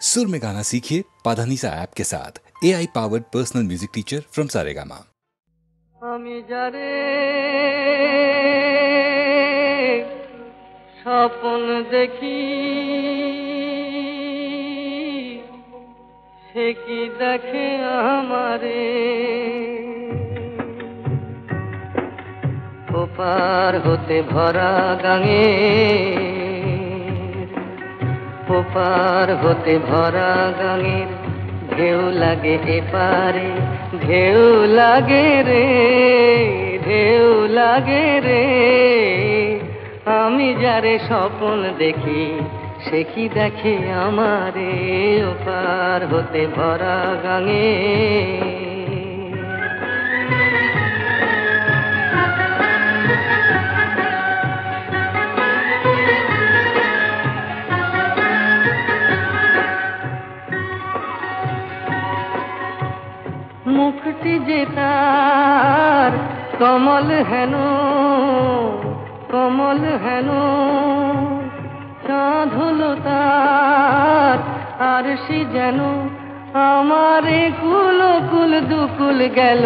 सुर में गाना सीखिए पाधानीसा ऐप के साथ। AI powered personal music teacher from Saregama. আমি যারে স্বপ্ন দেখি সে কি দেখে আমারে, ওপার হতে ভরা গাঙে, ওপার হতে ভরা গাঙের ঢেউ লাগে এপারে, ঢেউ লাগে রে, ঢেউ লাগে রে। আমি যারে স্বপ্ন দেখি সে কি দেখে আমারে, ওপার হতে ভরা গাঙে। মুখটি যে তার কমল হেন, কমল হেন, চাঁদ হলো তার আর সে যেন আমারে কুল কুল দুকুল গেল,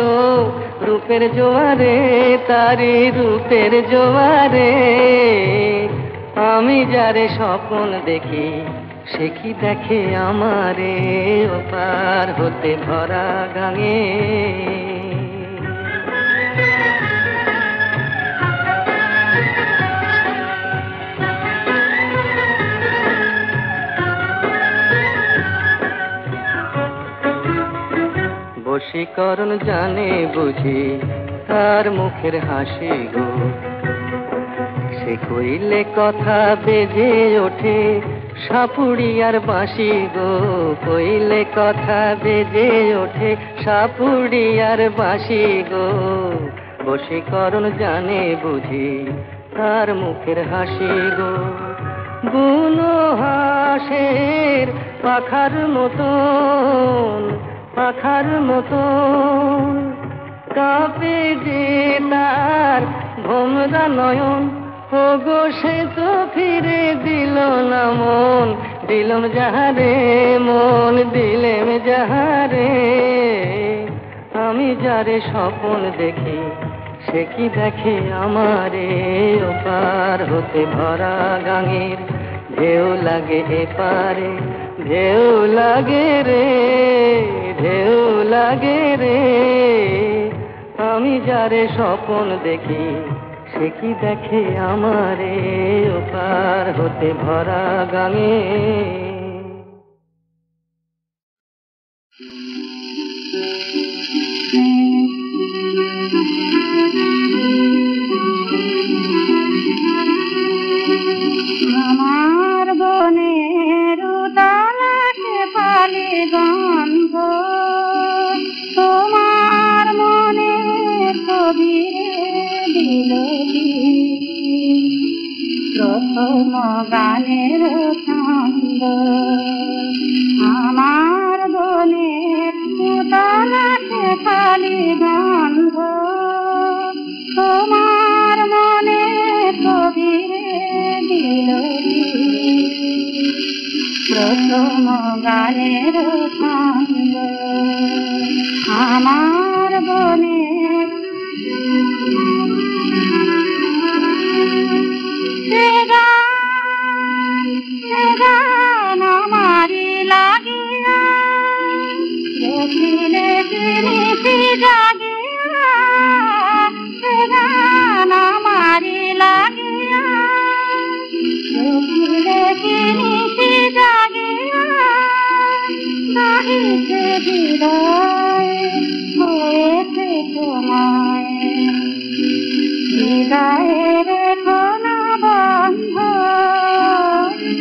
রূপের জোয়ারে তারি রূপের জোয়ারে। আমি যারে স্বপ্ন দেখি সে কি দেখে আমারে, ওপার হতে ভরা গাঙে। বশীকরণ জানে বুঝি তার মুখের হাসি গো, সে কইলে কথা বেজে ওঠে সাপুড়ি আর বাঁশি গো, কইলে কথা বেজে ওঠে সাপুড়ি আর বাঁশি গো। বশীকরণ জানে বুঝি তার মুখের হাসি গো, বুনো হাঁসের পাখার মতন, পাখার মতন কাঁপে যে তার ভোমরা নয়ন, ও গো সে তো ফিরে দিল না মন, দিলম যাহারে মন দিলেম যাহারে। আমি যারে স্বপ্ন দেখি সে কি দেখে আমারে, ওপার হতে ভরা গাঙের ঢেউ লাগে এপারে, ঢেউ লাগে রে, ঢেউ লাগে রে। আমি যারে স্বপ্ন দেখি সে কি দেখে আমারে, ওপার হতে ভরা গাঙে। আমার বনের উদালাটে পালে গন্ধ, তোমার মনে ছবি দিল প্রথম গানের ছন্দ। আমার বনের উদালাটে পালে গন্ধ, তোমার মনে ছবি দিল প্রথম গানের ছন্দ। আমার বনে গান আমারি লাগিয়া দেখিলে কিনিসি জাগিয়া, গান আমারি লাগিয়া দেখিলে কিনিসি জাগিয়া, নাহিছে বিদায় হয়েছে তোমায়, বিদায়ের কোনা বন্ধ,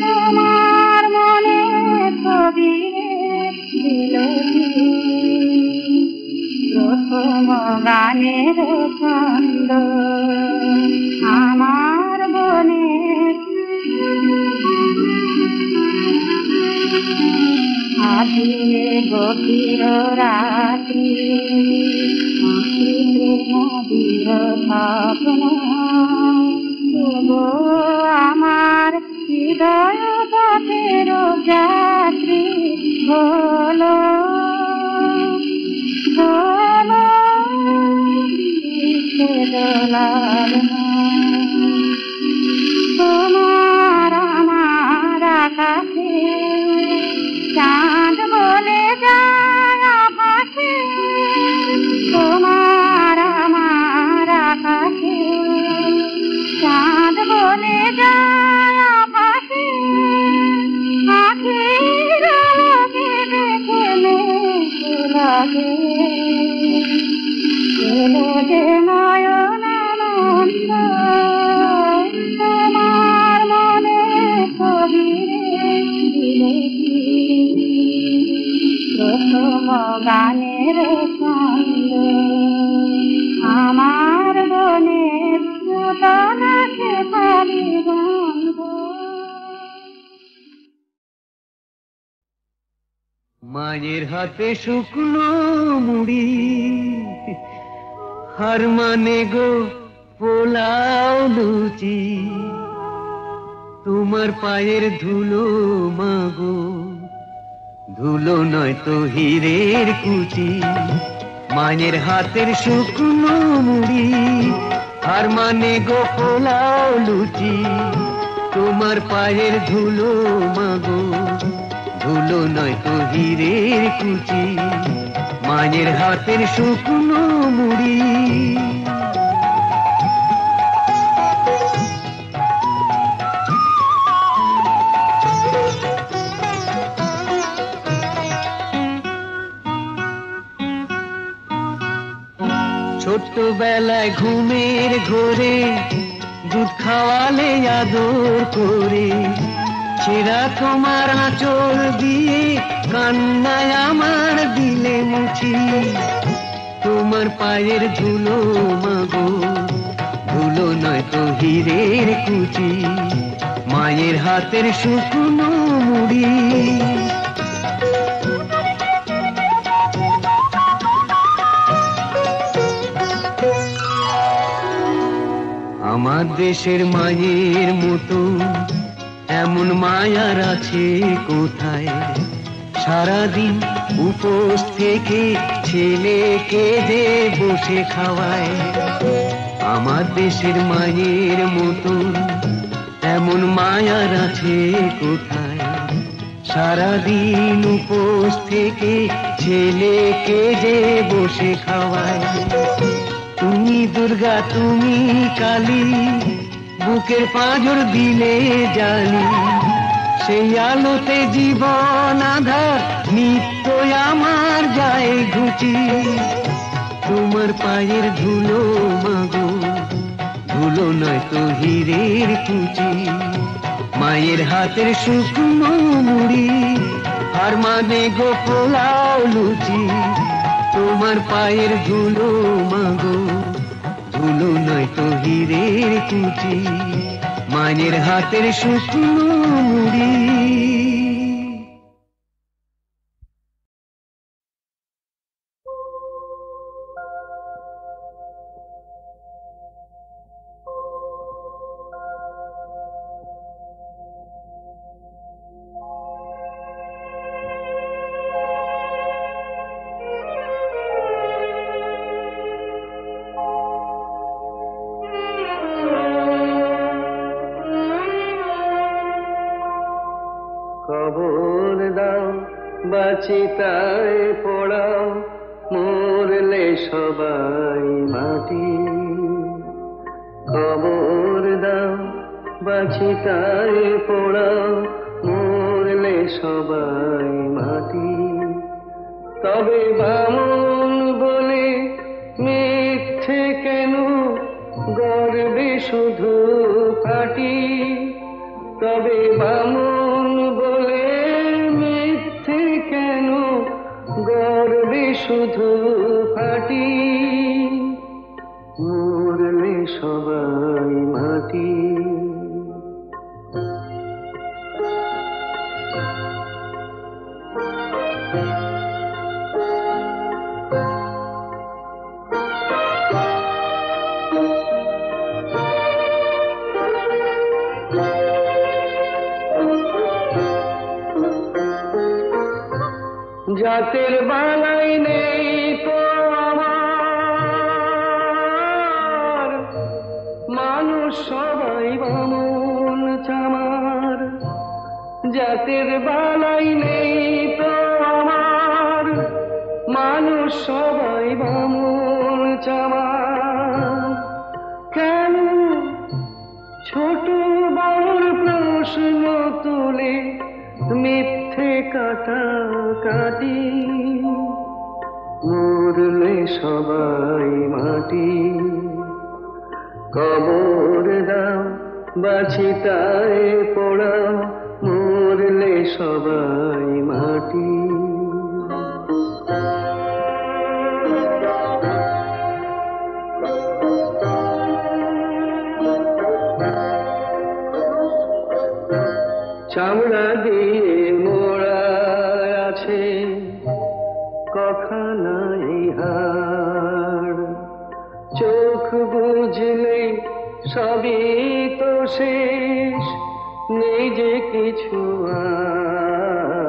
তোমার মনে ছবি দিল প্রথম গানের ছন্দ। আমার বনে আধিরে গভীর রাত্রি, নদীর স্বপ্ন, আমার হৃদয় পথের রাত্রি হলো হলো বিচ্ছেদলাল তোমার আমার আকাশে চাঁদ বলে যায় আকাশে তোমার আমার আকাশে চাঁদ বলে যায় আকাশে আখির আলোকে দেখে লাগে এলো যে নয়নানন্দ তোমার মনে ছবি দিলে প্রথম গানের ছন্দ আমার বনের সুতনাকে পারি গন্ধ মায়ের হাতে শুকনো মুড়ি হার মানে গো পোলাও লুচি তোমার পায়ের ধুলো মাগো ধুলো নয় তো হীরের কুচি মায়ের হাতের শুকনো মুড়ি আর মানে গো পোলাও লুচি তোমার পায়ের ধুলো মাগো ধুলো নয় তো হীরের কুচি মায়ের হাতের শুকনো মুড়ি ছোট্টবেলায় ঘুমের ঘোরে দুধ খাওয়ালে আদর করে ছেঁড়া তোমার আঁচল দিয়ে কান্নায় আমার দিলে মুছি তোমার পায়ের ধুলো মাগো ধুলো নয় তো হীরের কুচি মায়ের হাতের শুকনো মুড়ি আমার দেশের মায়ের মতো এমন মায়ার আছে কোথায় সারাদিন উপোস থেকে ছেলেকে যে বসে খাওয়ায় আমার দেশের মায়ের মতো এমন মায়ার আছে কোথায় সারাদিন উপোস থেকে ছেলেকে যে বসে খাওয়ায় তুমি দুর্গা তুমি কালী বুকের পাঁজর দিলে জানি সেই আলোতে জীবন আধার নিত্য আমার যায় ঘুচি তোমার পায়ের ধুলো মাগো ধুলো নয় তো হীরের কুচি মায়ের হাতের শুকনো মুড়ি আর মানে গো পোলাও লুচি তোমার পায়ের ধুলো মাগো ধুলো নয় তো হীরের কুচি মায়ের হাতের শুকনো মুড়ি খবর দাও বাঁচিতায় পড়াও মরলে সবাই মাটি খবর দাও বাঁচিতায় পড়াও মরলে সবাই মাটি তবে বামন বলে মিথ্যে কেন গর্বে শুধু ফাটি তবে বামন বলে মিথ্যে কেন গর্বে শুধু ফাটি মরলে সবাই মাটি জাতের বালাই নেই তো আমার, মানুষ সবাই বামুন চামার। জাতের বালাই নেই তো আমার, মানুষ সবাই বামুন চামার। কেন ছোট বড় প্রশ্ন তুলে মিথ্যে কাটাকাটি, মরলে সবাই মাটি। কবর দাও বাছিতায় পোড়াও, মরলে সবাই মাটি। চামড়া দিয়ে মোড়া আছে কখানাই হাড়, চোখ বুঝলে সবই তো শেষ, নেই যে কিছু আর,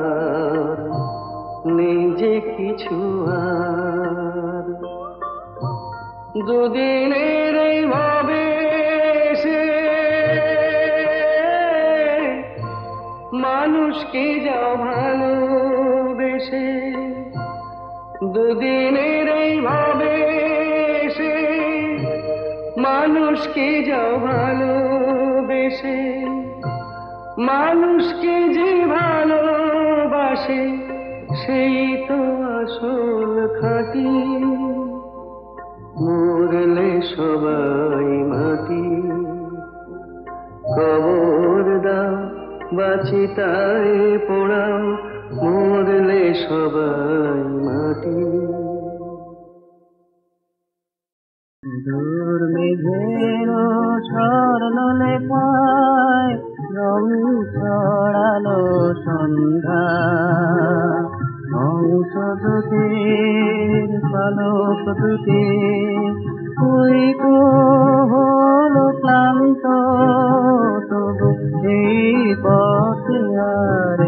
নেই যে কিছু আর। দুদিনের এই ভাবে সে মানুষকে যাও ভালোবেসে, দুদিনের এই ভাবে সে মানুষকে যাও ভালোবেসে। মানুষকে যে ভালোবাসে সেই তো আসল খাঁটি, মরলে সবাই মাটি। কবর দাও বাছিতায় পোড়াও, মরলে সবাই মাটি। দূর মেঘের স্বর্ণ লেখায় রং ছড়ালো সন্ধ্যা, হংস দুটির পালক দুটি ওই তো হলো ক্লান্ত, তবু এই পথে আর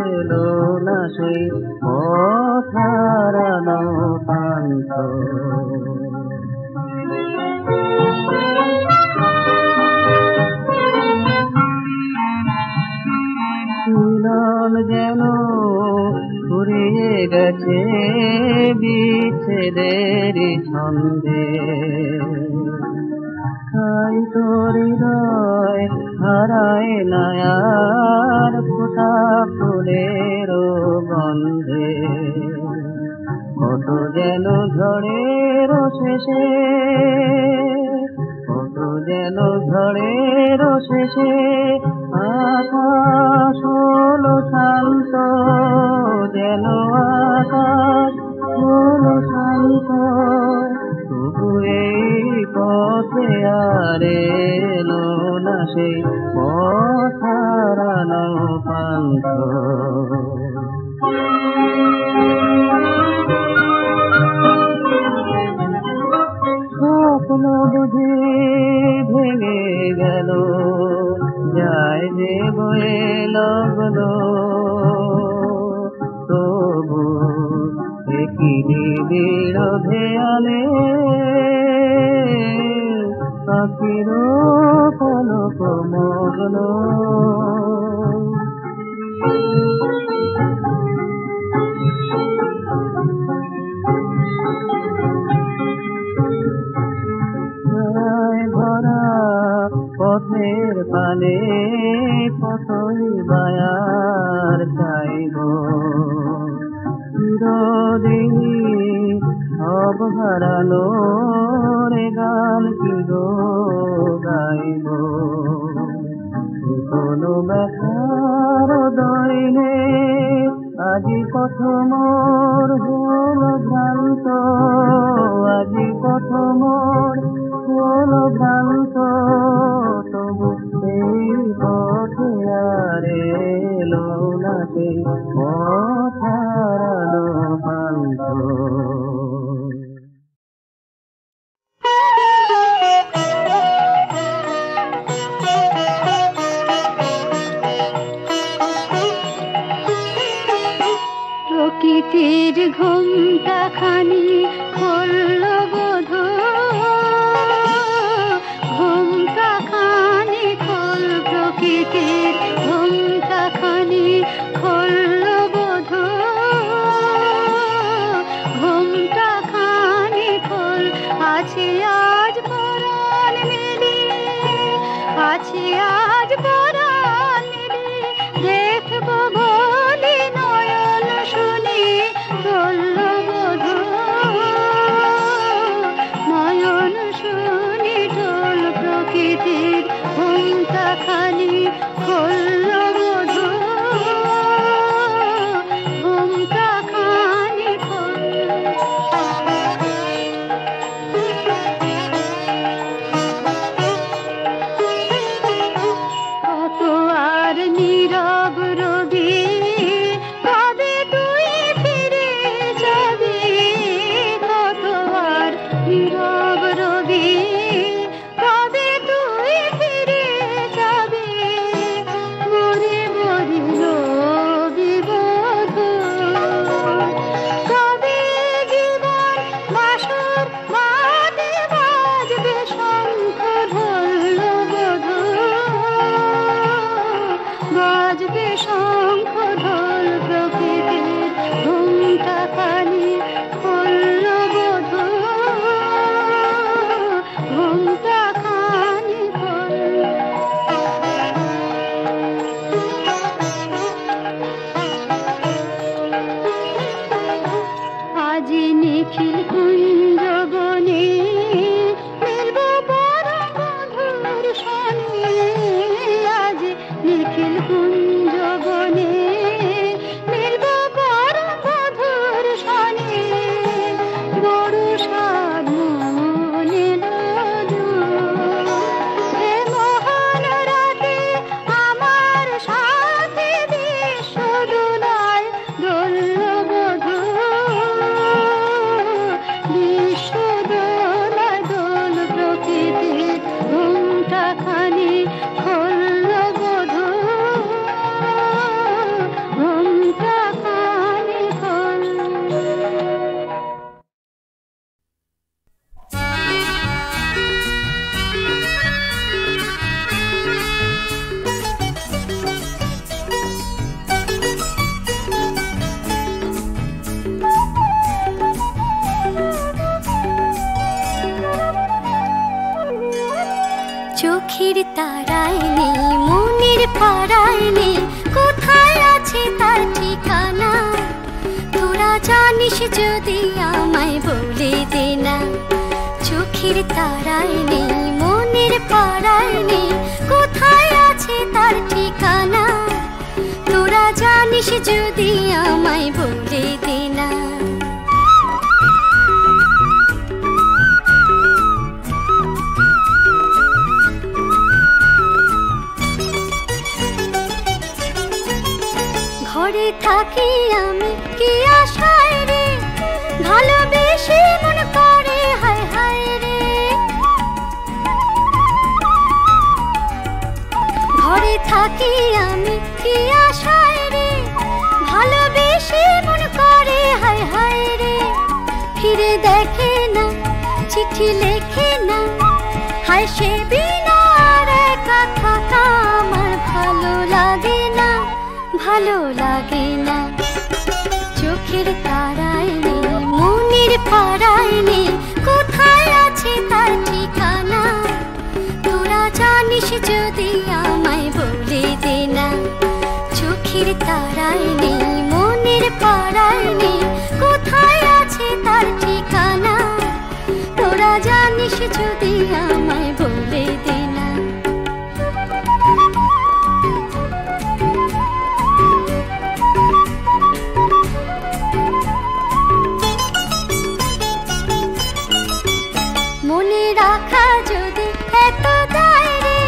এলো না সেই পথ হারানো পান্থ। মিলন যেন ফুরিয়ে গেছে বিচ্ছেদের ছন্দে, তাই তোর হৃদয় হারায় না আর ফোটা ফুলের গন্ধে। কত যেন ঝড়ের শেষে, কত যেন ঝড়ের শেষে আকাশ হলো শান্ত, যেন আকাশ হলো শান্ত। তবু এই পথে আর এলো না সেই পথ হারানো পান্থ। স্বপ্ন বুঝি ভেঙে গেল, যায় যে বয়ে লগল, তবু একই নিবিড় ভেয়ালে পাখির পলক মগ্ন। ভরা পথের পানে কতই বায়ার চাইব, চিরদিনই সব হারানো রে গান কি গো গাইব। কোনো ব্যথার দইনে আজি পথ মোর হল ভ্রান্ত, আজি পথ মোর হল ভ্রান্ত। তবু সেই পথে আর এলো না সেই পথ হারানো পান্থ। প্রকৃতির ঘুমটা খানি খোল বধূ, ঘুমটা খানি খোল, প্রকৃতির ঘুমটা খানি খোল বধূ, ঘুমটা খানি খোল। আছে আজ পরাণ মেলি, আছে আজ পরাণ মেলি, দেখব বলি নয়ন শুনি খোল বধূ, নয়ন শুনি ঢোল। প্রকৃতির ঘুমটা খানি খোল বধূ, ঘুমটা খানি খোল। কত আর নীরব রবি, কবে তুই ফিরে যাবি, কত আর নীরব রবি, কবে তুই ফিরে যাবি, মরে মরিল বিবধূ, কবে জীবন বাসর মাঠে বাজবে শঙ্খ ঢোল বধূ, বাজবে শঙ্খ ঢোল। প্রকৃতির ঘুমটা খানি খোল বধূ, ঘুমটা খানি খোল। আজি নিখিল কুঞ্জ বনে মিলব পরম বন্ধুর সনে, আজ নিখিল কুঞ্জ বনে মিলব পরম বন্ধুর সনে, বড় সাদ মনে লজু, এ মোহন রাতে আমার সাথে বিশ্ব দুলায় দোল বধূ, বিশ্ব দোলায় দোল। প্রকৃতির ঘুমটা খানি খোল বধূ, ঘুমটা খানি খোল। চোখের তারায় নেই, মনের পাড়ায় নেই, কোথায় আছে তার ঠিকানা, তোরা জানিস যদি আমায় বলে দে না। চোখের তারায় নেই, মনের পাড়ায় নেই, কোথায় আছে তার ঠিকানা, তোরা জানিস যদি আমায় বলে দে না। ঘরে থাকি আমি কি আশায় রে, ভালোবেসে মন করে হায় হায় রে, ঘরে থাকি আমি কি আশায় রে, ভালোবেসে মন করে হায় হায় রে। ফিরে দেখে না, চিঠি লেখে না, হায় সে বিনা আর একা থাকা আমার ভালো লাগে না, ভালো লাগে না। চোখের তারায় নেই, মনের পাড়ায় নেই, কোথায় আছে তার ঠিকানা, তোরা জানিস যদি আমায় বলে দে না। চোখের তারায় নেই, মনের পাড়ায় নেই, কোথায় আছে তার ঠিকানা, তোরা জানিস যদি আমায় বলে দে না। মনে রাখা যদি এত দায় রে,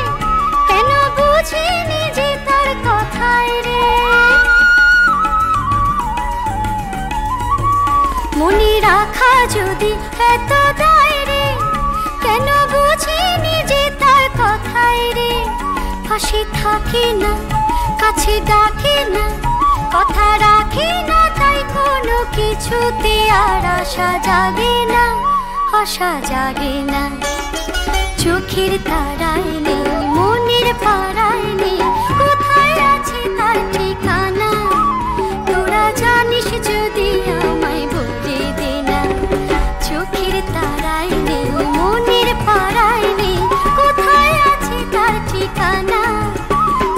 কেন বুঝিনি যে তার কথায় রে, মনে রাখা যদি এত দায় রে, কেন বুঝিনি যে তার কথায় রে। পাশে থাকে না, কাছে ডাকে না, কথা রাখে না, তাই কিছুতে আর আশা জাগে না, আশা জাগে না। চোখের তারায় নেই, মনের পাড়ায় নেই, কোথায় আছে তার ঠিকানা। তোরা জানিস যদি আমায় বলে দে না। চোখের তারায় নেই, মনের পাড়ায় নেই, কোথায় আছে তার ঠিকানা।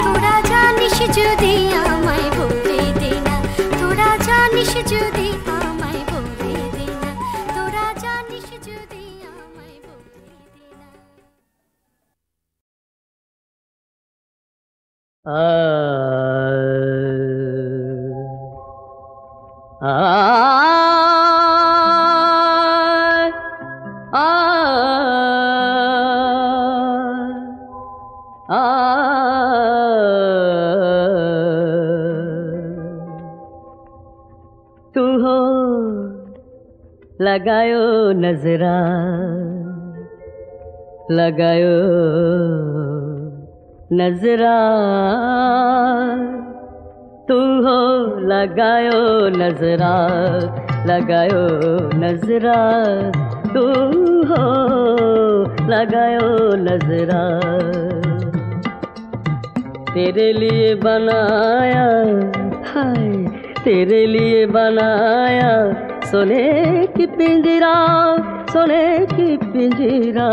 তোরা জানিস যদি আমায় বলে দে না। তোরা জানিস যদি আমায় বলে দে না। তোরা জানিস যদি আমায় বলে দে না। तू हो लगायो नजरा, लगायो नजरा। तू हो लगायो नजरा, लगायो नजरा। तू हो लगायो नजरा। तेरे लिए बनाया, हाय तेरे लिए बनाया सोने की पिंजरा, सोने की पिंजरा।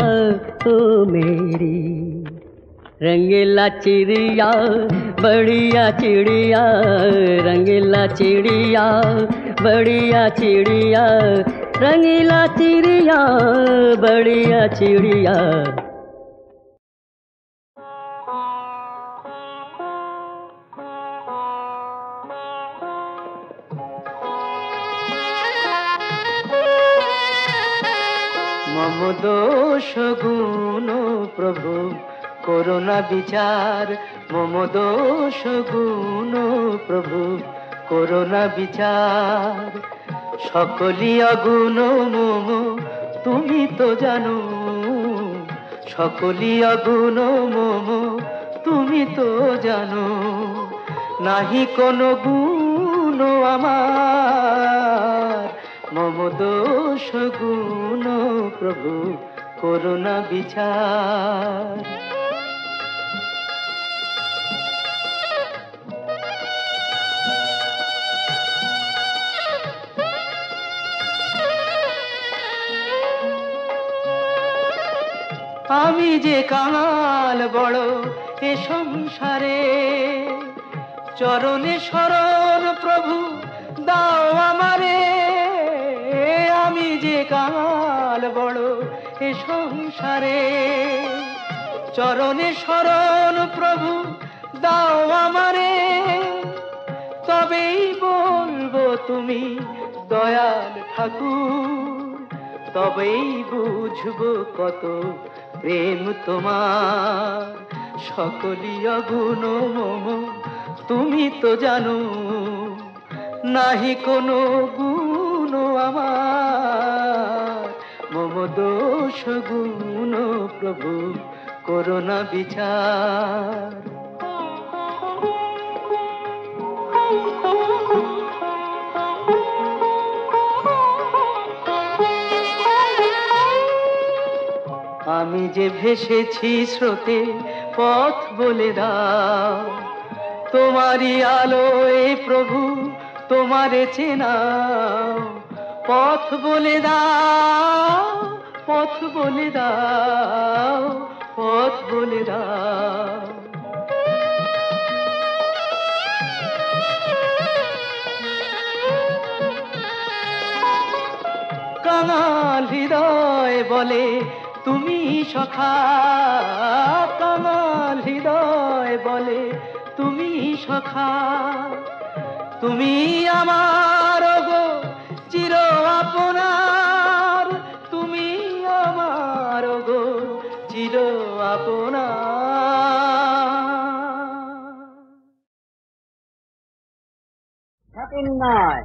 ओ मेरी रंगीला चिड़िया, बढ़िया चिड़िया, रंगीला चिड़िया, बढ़िया चिड़िया, रंगीला चिड़िया, बढ़िया चिड़िया। मम दोष गुण प्रभु করোনা বিচার, মম দোষ গুণ প্রভু করোনা বিচার। সকলি অগুণ মম তুমি তো জানো, সকলি অগুণ মম তুমি তো জানো। নাহি কোনো গুণ আমার, মম দোষ গুণ প্রভু করোনা বিচার। আমি যে কাঙাল বড় এ সংসারে, চরণে শরণ প্রভু দাও আমারে। আমি যে কাঙাল বড় এ সংসারে, চরণে শরণ প্রভু দাও আমারে। তবেই বলবো তুমি দয়াল ঠাকুর, তবেই বুঝবো কত প্রেম তোমার। সকলি অগুণ মম তুমি তো জানো, নাহি কোনো গুণ আমার। মম দোষ গুণ প্রভু করোনা বিচার। আমি যে ভেসেছি স্রোতে পথ বলে দাও, তোমারই আলোয় প্রভু তোমারে চেনাও। পথ বলে দাও, পথ বলে দাও, পথ বলে দাও। কাঙাল হৃদয় বলে তুমি সখা, কাঙাল হৃদয় বলে তুমি সখা। তুমি আমার গো চির আপনার, তুমি আমার গো চির আপনার। নয়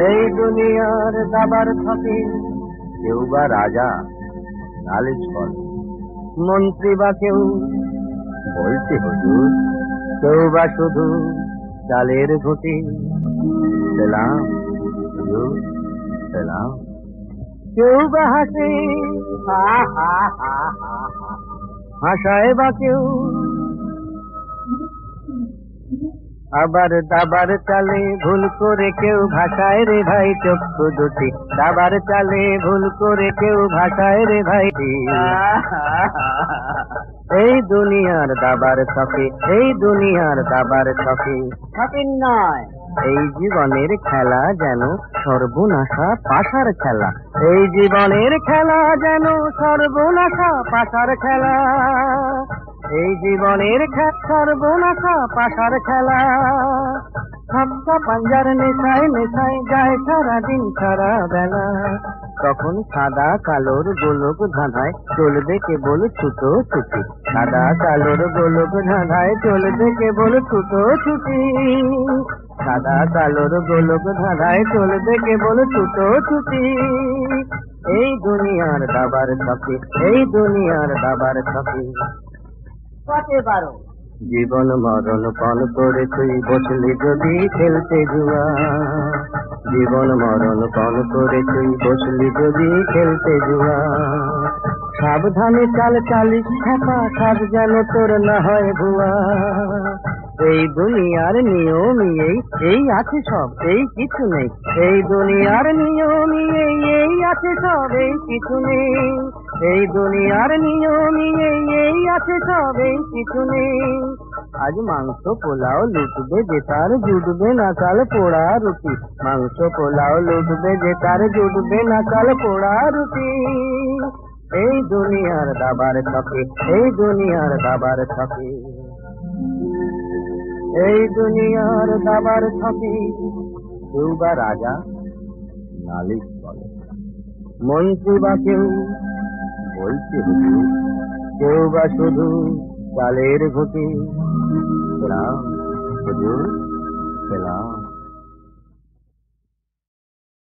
এই দুনিয়ার দাবার থাকে, কেউ বা রাজা নালিশ করে, মন্ত্রী বা কেউ বলছে হুজুর, কেউ বা শুধু চালের ঘুঁটি। সালাম হুজুর সালাম। কেউ বা হাসে হাসায় বা কেউ, আবার দাবার চালে ভুল করে কেউ ভাষায় রে ভাই চক্ষু দুটি, দাবার চালে ভুল করে কেউ ভাষায় রে ভাই। এই দুনিয়ার দাবার ছকে, এই দুনিয়ার দাবার ছকে ছকের নয়, এই জীবনের খেলা যেন সর্বনাশা পাশার খেলা, এই জীবনের খেলা যেন সর্বনাশা পাশার খেলা, এই জীবনের সর্বনাশা পাশার খেলা। হাতটা পাঞ্জার নেশায় নেশায় যায় সারাদিন সারা বেলা, তখন সাদা কালোর গোলক ধাঁধায় চলবে কেবল ছুটো ছুটি, সাদা কালোর গোলক ধাঁধায় চলবে কেবল ছুটো ছুটি, সাদা কালোর গোলক ধাঁধায় চলবে কেবল ছুটো ছুটি। এই দুনিয়ার দাবার ছকে, এই দুনিয়ার দাবার ছকে। জীবন মরণ পণ করে তুই বসলি যদি খেলতে জুয়া, জীবন মরণ পণ করে তুই বসলি যদি খেলতে জুয়া, সাবধানে চাল চালিস ছাপা, সাব যেন তোর না হয় ভুয়া। এই দুনিয়ার নিয়মই এই আছে সব, এই কিছু নেই, এই দুনিয়ার নিয়মই এই আছে সব, এই কিছু নেই, এই দুনিয়ার নিয়মই এই আছে সব, এই কিছু নেই। আজ মাংস পোলাও লুটবে যে তার জুটবে না কাল পোড়া রুটি, মাংস পোলাও লুটবে যে তার জুটবে না কাল পোড়া রুটি। এই দুনিয়ার দাবার ছকে, এই দুনিয়ার দাবার ছকে, এই দুনিয়ার দাবার ছকে। কেউ বা রাজা নালিশ বলে, মন্ত্রী বা কেউ বলছে হুজুর, কেউ বা শুধু চালের ঘটি। সালাম হুজুর সালাম।